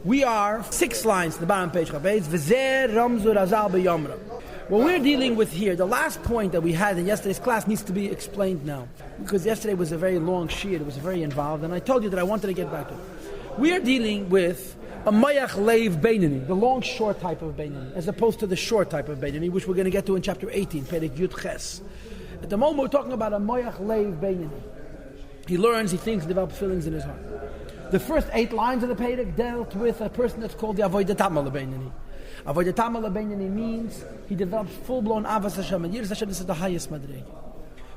We are 6 lines to the bottom page. What we're dealing with here, the last point that we had in yesterday's class needs to be explained now. Because yesterday was a very long shiur, it was very involved, and I told you that I wanted to get back to it. We are dealing with a mayach leiv beinani, the long short type of beinani, as opposed to the short type of beinani, which we're going to get to in chapter 18, Perek Yud Ches. At the moment we're talking about a mayach leiv beinani. He learns, he thinks, develops feelings in his heart. The first 8 lines of the Perek dealt with a person that's called the avodah tamah lebeinani. Avodah tamah lebeinani means he develops full-blown avas Hashem, and Yiras Hashem, this is the highest madrega.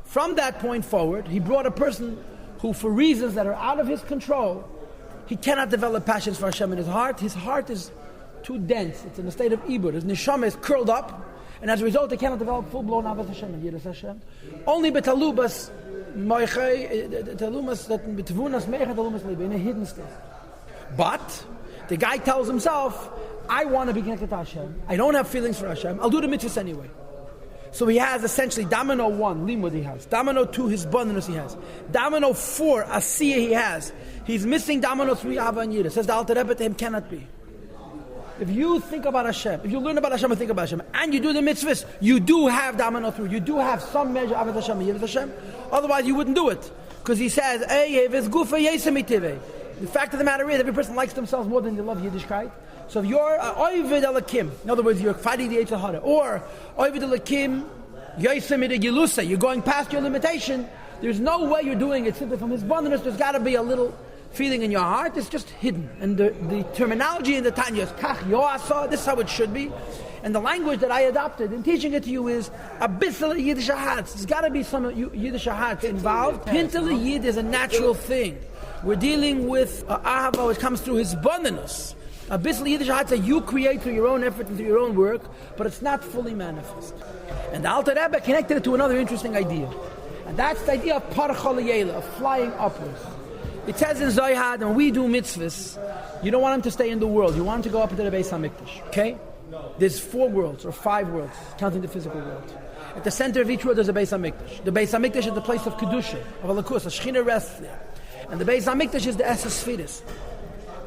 From that point forward, he brought a person who, for reasons that are out of his control, he cannot develop passions for Hashem in his heart. His heart is too dense. It's in a state of ibur. His neshama is curled up, and as a result, he cannot develop full-blown avas Hashem and Yiras Hashem. Only betalubas moichay, talumas that betvunas meicha talumas libe, in a hidden state. But the guy tells himself, I want to be connected to Hashem. I don't have feelings for Hashem. I'll do the mitzvahs anyway. So he has essentially domino 1, limud he has. Domino 2, his abundance he has. Domino 4, asiyah he has. He's missing domino 3, ava and yira. Says the Alter Rebbe to him, cannot be. If you think about Hashem, if you learn about Hashem and think about Hashem, and you do the mitzvahs, you do have domino 3. You do have some measure of Hashem and Yiras Hashem. Otherwise you wouldn't do it. Because he says, the fact of the matter is, every person likes themselves more than they love Yiddishkeit. So if you're oived alakim, in other words, you're fighting the Yetzer Hara, or oived alakim, yosim gilusa, you're going past your limitation, there's no way you're doing it simply from his abundance. There's got to be a little feeling in your heart. It's just hidden. And the terminology in the Tanya is kach yoasa, this is how it should be. And the language that I adopted in teaching it to you is abyssal Yiddish hats. There's got to be some Yiddish hats involved. Pintel Yid is a natural thing. We're dealing with ahava, which comes through his abundance. Abyssal Yiddish hats that you create through your own effort and through your own work, but it's not fully manifest. And the Alter Rebbe connected it to another interesting idea. And that's the idea of parchal yela, of flying upwards. It says in Zohar that when we do mitzvahs, you don't want him to stay in the world. You want him to go up into the Beis HaMikdash. Okay? There's 4 worlds or 5 worlds, counting the physical world. At the center of each world there's a Beis HaMikdash. The Beis HaMikdash is the place of Kedusha, of Alakus. A Shechina rests there. And the Beis HaMikdash is the Esses Sfiris.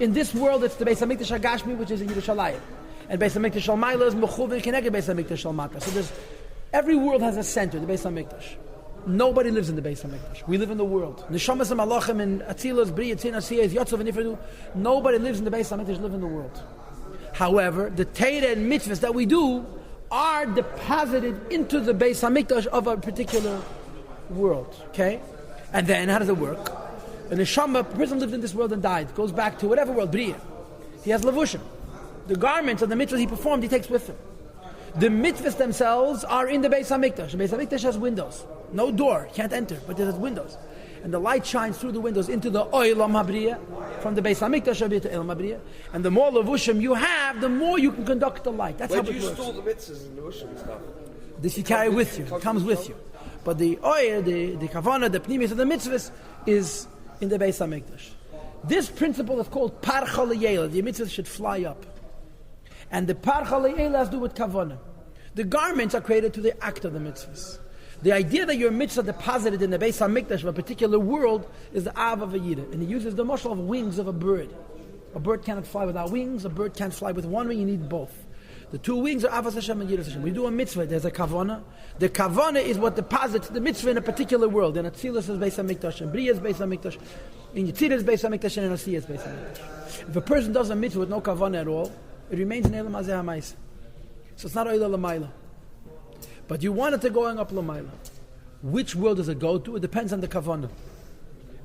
In this world it's the Beis HaMikdash HaGashmi, which is in Yerushalayim. And Beis HaMikdash Shalmaila is Mechuvin Keneged Beis HaMikdash Shalmata. So every world has a center, the Beis HaMikdash. Nobody lives in the Beis HaMikdash. We live in the world. Neshamas and Malachim and Atzilas, Bria, Tzin, Asiyah, Yotzov and Nifredu. Nobody lives in the Beis HaMikdash, live in the world. However, the Torah and mitzvahs that we do are deposited into the Beis HaMikdash of a particular world. Okay? And then, how does it work? A person lived in this world and died, goes back to whatever world, Bria. He has levushim. The garments of the mitzvahs he performed, he takes with him. The mitzvahs themselves are in the Beis HaMikdash. The Beis HaMikdash has windows. No door, can't enter, but it has windows. And the light shines through the windows into the Olam HaBriya, from the Beis HaMikdash to the Olam HaBriya. And the more levushim you have, the more you can conduct the light. That's how it works. Where do you store the mitzvahs and levushim stuff? This you carry with you. It comes with you. But the oil, the kavanah, the pnimis of the mitzvahs is in the Beis HaMikdash. This principle is called parchal yela. The mitzvahs should fly up. And the parchal yela has to do with kavanah. The garments are created to the act of the mitzvahs. The idea that your mitzvah deposited in the Beis HaMikdash of a particular world is the av of a yida. And he uses the mashal of wings of a bird. A bird cannot fly without wings. A bird can't fly with one wing. You need both. The 2 wings are avas Hashem and yiras Hashem. When you do a mitzvah, there's a kavanah. The kavanah is what deposits the mitzvah in a particular world. In Atzilus is Beis HaMikdash, in Bria is Beis HaMikdash, in Yitzir is Beis HaMikdash, and in Asiyah is Beis HaMikdash. If a person does a mitzvah with no kavanah at all, it remains in Elam Hazeh HaMaisa. So it's not Oila L'mayla. But you want it to going up L'mayla. Which world does it go to? It depends on the kavanah.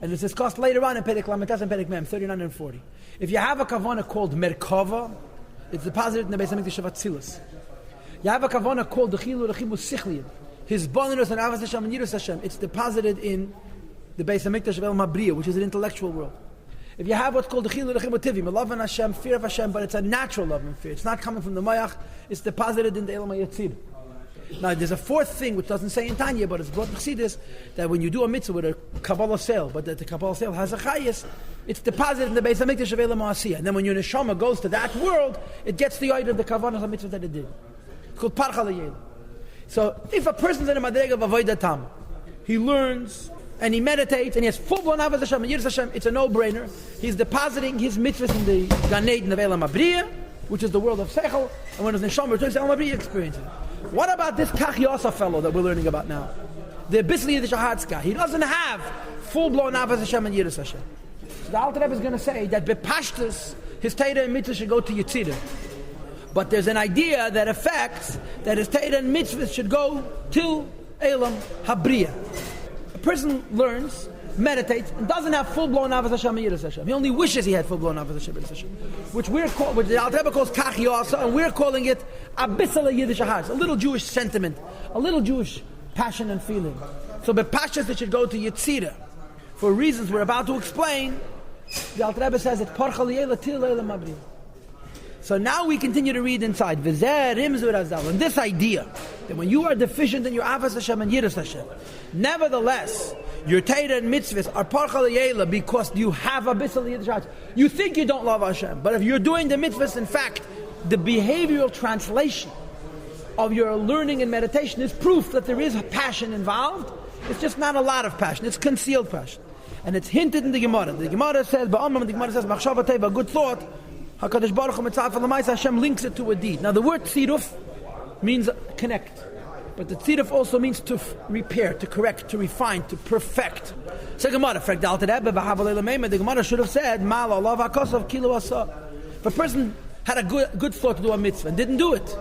And it's discussed later on in Perek Lametes and Perek Mem, 39 and 40. If you have a kavanah called Merkava, it's deposited in the Beis HaMikdash of Atzilus. You have a kavanah called the Chilu Rechimu Sichliyim. His bonus and Avas Hashem and Yiras Hashem. It's deposited in the Beis HaMikdash of El Mabriya, which is an intellectual world. If you have what's called the Chilu Rechimu Tivim, a love and Hashem, fear of Hashem, but it's a natural love and fear. It's not coming from the Mayach. It's deposited in the El Mayatzir. Now, there's a 4th thing which doesn't say in Tanya, but it's brought in Chassidus, that when you do a mitzvah with a Kabbalah sale, but that the Kabbalah sale has a chayis, it's deposited in the Beis HaMikdash of Elam Ha'asiyah. And then when your neshama goes to that world, it gets the idea of the kavanah of mitzvah that it did. It's called parchal yela. So, if a person's in a madrega of avodah tam, he learns and he meditates, and he has full-blown Avos Hashem and Yiras Hashem, it's a no-brainer. He's depositing his mitzvahs in the Gan Eden of Elam Abriya, which is the world of Sechel, and when his Neshama returns to Elam Abriya, experiences it. What about this Kach Yossi fellow that we're learning about now? The Bissli Yiddish Ahatzka. He doesn't have full-blown Avos Hashem and Yiras Hashem. So the Alter Rebbe is going to say that Bepashtus, his Teda and Mitzvah should go to Yitzira. But there's an idea that affects that his Teda and Mitzvah should go to Elam Habriya. A person learns, meditates, and doesn't have full-blown Avos Hashem and Yiras Hashem. He only wishes he had full-blown Avos Hashem and Yiras Hashem, which the Alter Rebbe calls Kach Yossi, and we're calling it Abissala Yiddish Ahaz, a little Jewish sentiment, a little Jewish passion and feeling. So Bepashtus, it should go to Yitzira. For reasons we're about to explain, the Alter Rebbe says it's Parcha Li'ela Til Elam Habriya. So now we continue to read inside. And this idea that when you are deficient in your Avos Hashem and Yiras Hashem, nevertheless, your Torah and mitzvahs are Parcha L'Yela because you have a Bissel Yiddish Hashem. You think you don't love Hashem, but if you're doing the mitzvahs, in fact, the behavioral translation of your learning and meditation is proof that there is passion involved. It's just not a lot of passion. It's concealed passion. And it's hinted in the Gemara. The Gemara says, Machshava Teva, a good thought, HaKadosh Baruch Hu Mitzvah L'Maisa, Hashem links it to a deed. Now the word tziruf means connect. But the tziruf also means to repair, to correct, to refine, to perfect. So Gemara, the Gemara should have said, if a person had a good thought to do a mitzvah and didn't do it,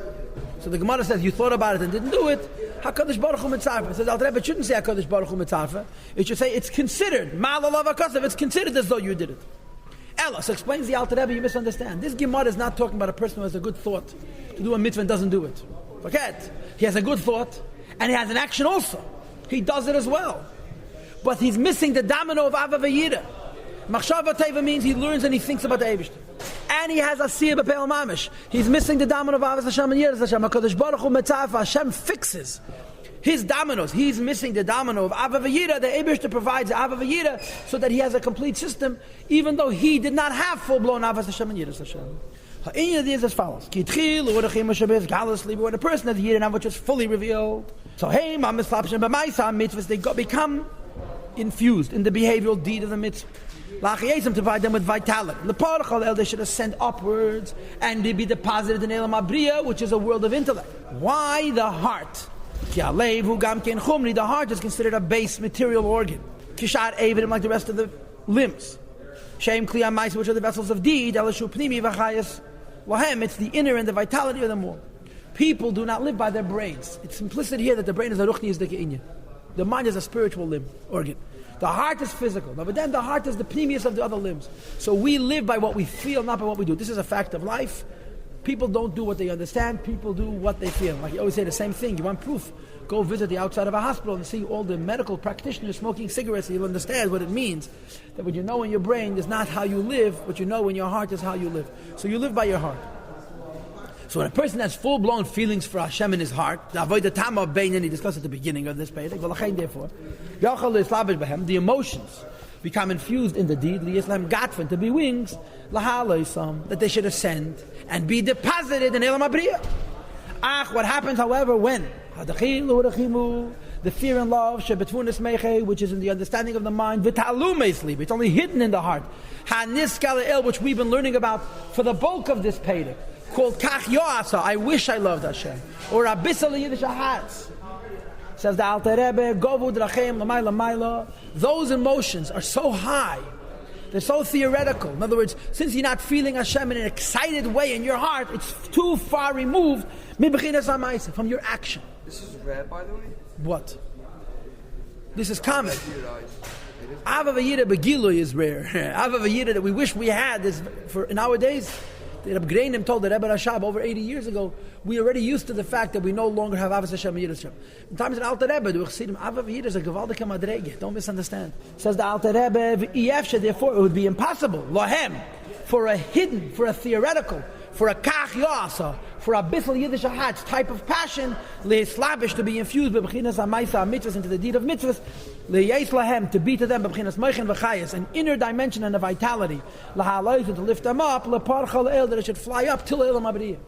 so the Gemara says, you thought about it and didn't do it, HaKadosh Baruch Hu Mitzvah. It says, Alter Rebbe, it shouldn't say HaKadosh Baruch Hu Mitzvah. It should say, it's considered, it's considered as though you did it. Ella, so explains the Alter Rebbe, you misunderstand. This Gemara is not talking about a person who has a good thought to do a mitzvah and doesn't do it. Forget. He has a good thought, and he has an action also. He does it as well. But he's missing the domino of Ava V'Yira. Machshava Teva means he learns and he thinks about the Eibishter. And he has a Siyah B'Peil Mamish. He's missing the domino of Avos Hashem and Yiras Hashem. HaKadosh Baruch Hu Mitzvah, Hashem fixes his dominoes. He's missing the domino of Ava V'Yira. The Eibishter provides Ava V'Yira so that he has a complete system, even though he did not have full-blown Avos Hashem and Yiras Hashem. The is as follows. When a person has a Yidin, which is fully revealed, so hey, mitzvahs, they become infused in the behavioral deed of the mitzvah. To provide them with vitality. They should ascend upwards and they be deposited in Elam Abriya, which is a world of intellect. Why the heart? The heart is considered a base material organ. Kishat Evidim, like the rest of the limbs. Shem Kliyam Maisa, which are the vessels of deed. It's the inner and the vitality of them all. People do not live by their brains. It's implicit here that the brain is a ruchni is the keinya. The mind is a spiritual limb, organ. The heart is physical. Now, but then the heart is the pneumius of the other limbs. So we live by what we feel, not by what we do. This is a fact of life. People don't do what they understand. People do what they feel. Like you always say the same thing. You want proof? Go visit the outside of a hospital and see all the medical practitioners smoking cigarettes, and you'll understand what it means. That what you know in your brain is not how you live. What you know in your heart is how you live. So you live by your heart. So when a person has full-blown feelings for Hashem in his heart, the avodah tama bein, and he discussed at the beginning of this page, therefore, the emotions become infused in the deed, to be wings, that they should ascend and be deposited in Elam Abriya. What happens, however, when the fear and love, which is in the understanding of the mind, it's only hidden in the heart, which we've been learning about for the bulk of this page, called Kach Yossi, I wish I loved Hashem, or Abissal Yiddish Ahatz. Says the Alter Rebbe, Govu Drachem L'mayla Mayla. Those emotions are so high, they're so theoretical. In other words, since you're not feeling Hashem in an excited way in your heart, it's too far removed from your action. This is rare, by the way? What? This is common. Ava V'Yira Begilu is rare. Ava V'Yira that we wish we had is for nowadays. The Rebbe Greinim told the Rebbe Rashab over 80 years ago, we already used to the fact that we no longer have Avos Hashem and Yiras Hashem. In times in Alter Rebbe, the Chassidim, Ava V'Yira is a gewaldike madrege. Don't misunderstand. Says the Alter Rebbe, therefore it would be impossible, lohem, for a hidden, for a theoretical, for a Kach Yossi, for a Bissel Yiddish Ahatz type of passion, le'eslabish, to be infused by B'chinas HaMaisa HaMitzvahs into the deed of mitzvahs, le'yes lahem, to be to them B'chinas Moichen V'chayas, an inner dimension and a vitality, laha'aloyz, to lift them up, le'parcha le'el, that it should fly up till Elam Abriya.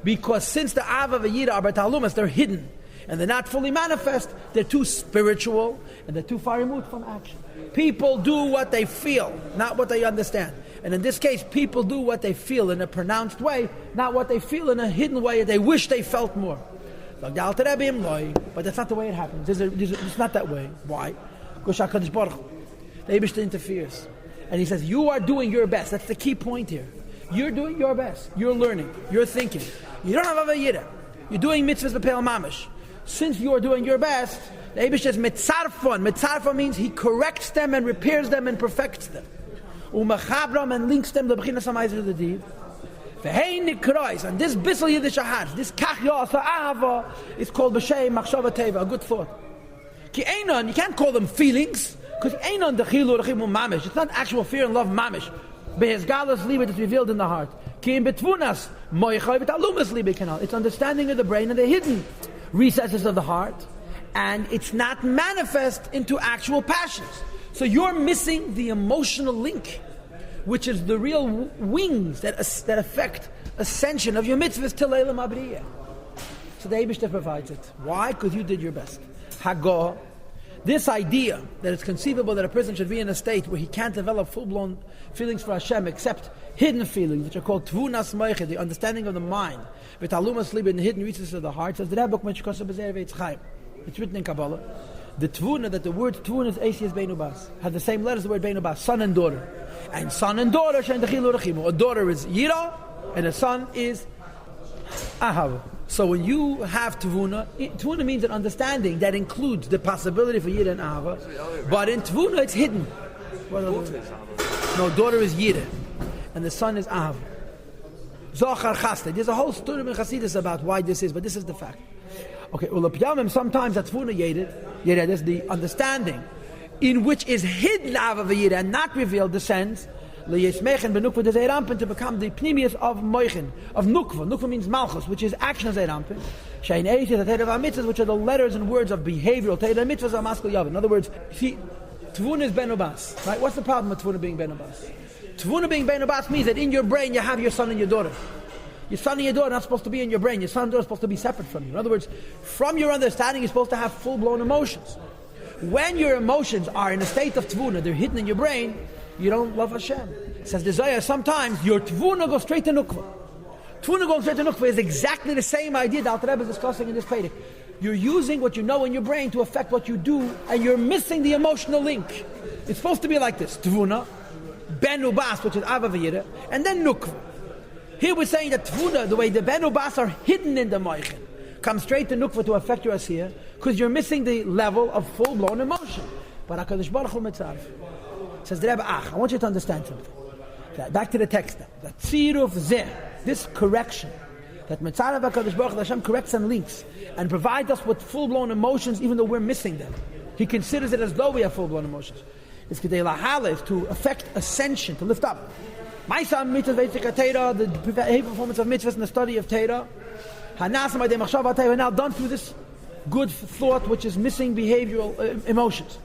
Because since the Ava V'Yira are B'talumas, they're hidden and they're not fully manifest, they're too spiritual and they're too far removed from action. People do what they feel, not what they understand. And in this case, people do what they feel in a pronounced way, not what they feel in a hidden way. They wish they felt more. But that's not the way it happens. It's not that way. Why? Because HaKadosh Baruch Hu, the Eibishter interferes. And he says, you are doing your best. That's the key point here. You're doing your best. You're learning. You're thinking. You don't have Avayira. You're doing mitzvahs b'peil mamish. Since you are doing your best, the Eibishter says, mitzarfon. Mitzarfon means he corrects them and repairs them and perfects them. Umachabram and links them to the b'chinas hamayzer of the deed. And this Bissel Yiddish Ahad, this Kach Yasa Ahava, is called B'Shem Machshava Teva, a good thought. Ki Einon, you can't call them feelings, because Einon Dechilu Rechimu Mamish. It's not actual fear and love Mamish. Behez Galus Liebe that's revealed in the heart. Ki in Betvunas, Moichai V'Talumas Liebe Kanal. It's understanding of the brain and the hidden recesses of the heart, and it's not manifest into actual passions. So you're missing the emotional link, which is the real wings that affect ascension of your mitzvahs to Leilam Abriyah. So the Eibishter provides it. Why? Because you did your best. Hagoh, this idea that it's conceivable that a person should be in a state where he can't develop full-blown feelings for Hashem except hidden feelings, which are called Tvunas Moiche, the understanding of the mind, with Alumas Liebe, in the hidden recesses of the heart, says the Rebbe, it's written in Kabbalah. The Tvuna, that the word Tvuna is Eisias Beinu Bas, has the same letters as the word Beinu Bas, son and daughter. And son and daughter, a daughter is Yira, and a son is Ahav. So when you have Tvuna, Tvuna means an understanding that includes the possibility for Yira and Ahav, but in Tvuna it's hidden. No, daughter is Yira, and the son is Ahav. Zohar Chaste. There's a whole story in Chassidus about why this is, but this is the fact. Okay, sometimes that's Tvuna Yira, there's the understanding in which is hidden Ava V'Yira and not revealed descends L'Yesmechen B'Nukva de Zeirampin to become the Pnimius of Moichen, of Nukva. Nukva means Malchus, which is action of Zeirampin. Shein Eishes at Teirav HaMitzvahs, which are the letters and words of behavioral Teirav HaMitzvahs are Maskal Yav. In other words, Tvuna is Ben Ubas. Right? What's the problem with Tvuna being Ben Ubas? Tvuna being Ben Ubas means that in your brain you have your son and your daughter. Your son and your daughter are not supposed to be in your brain. Your son and daughter are supposed to be separate from you. In other words, from your understanding, you're supposed to have full-blown emotions. When your emotions are in a state of tvuna, they're hidden in your brain, you don't love Hashem. It says the Zohar, sometimes your tvuna goes straight to nukva. Tvuna going straight to nukva is exactly the same idea that Alter Rebbe is discussing in this Perek. You're using what you know in your brain to affect what you do, and you're missing the emotional link. It's supposed to be like this: tvuna, ben ubas, which is ava v'yira, and then nukva. Here we're saying that tvuna, the way the ben ubas are hidden in the moichin, come straight to nukva to affect your asiyah, because you're missing the level of full-blown emotion. But HaKadosh Baruch Hu mitzarf. Says the Rebbe, I want you to understand something. Back to the text now. That tziruf zeh, this correction, that mitzarf HaKadosh Baruch Hu, Hashem corrects and links, and provides us with full-blown emotions even though we're missing them. He considers it as though we have full-blown emotions. It's kedei lahalef, to affect ascension, to lift up. My son, mitzvah Teira, the performance of mitzvahs and the study of Teira, now done through this good thought which is missing behavioral emotions.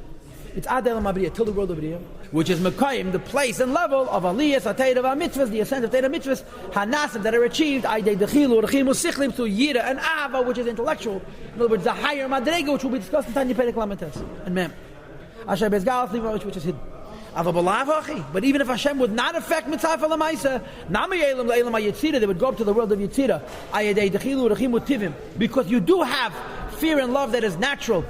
It's Adel Mabriya, till the world of Briya, which is Mekayim, the place and level of Aliyas, Teira, mitzvahs, the ascent of Teira mitzvahs, Hanasim that are achieved, Aidei Dechilu, Rechimu Sichlim, through Yira and Ava, which is intellectual. In other words, the higher Madrega, which will be discussed in Tanya Perek Lamites. And Mem. Asher Bezgal, which is hidden. But even if Hashem would not affect mitzvah lemaisa, they would go up to the world of Yitzira, because you do have fear and love that is natural,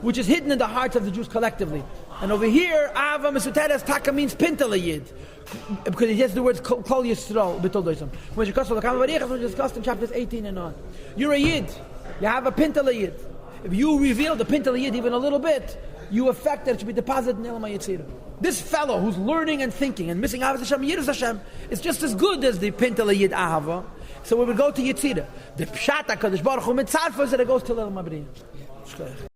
which is hidden in the hearts of the Jews collectively. And over here, Ava Mesutares Taka means Pintalayid, because it has the words Kol Yisrael, which is discussed in chapters 18 and on. You're a Yid, you have a Pintalayid. If you reveal the Pintalayid even a little bit, you affect that it should be deposited in Elam HaYetzirah. This fellow who's learning and thinking and missing Ahavas Hashem, Yiras Hashem, is just as good as the Pinta Yid Ahava. So we would go to Yetzirah. The Pshat HaKadosh Baruch Hu Mitzarfa is that it goes to Elam HaBriyah.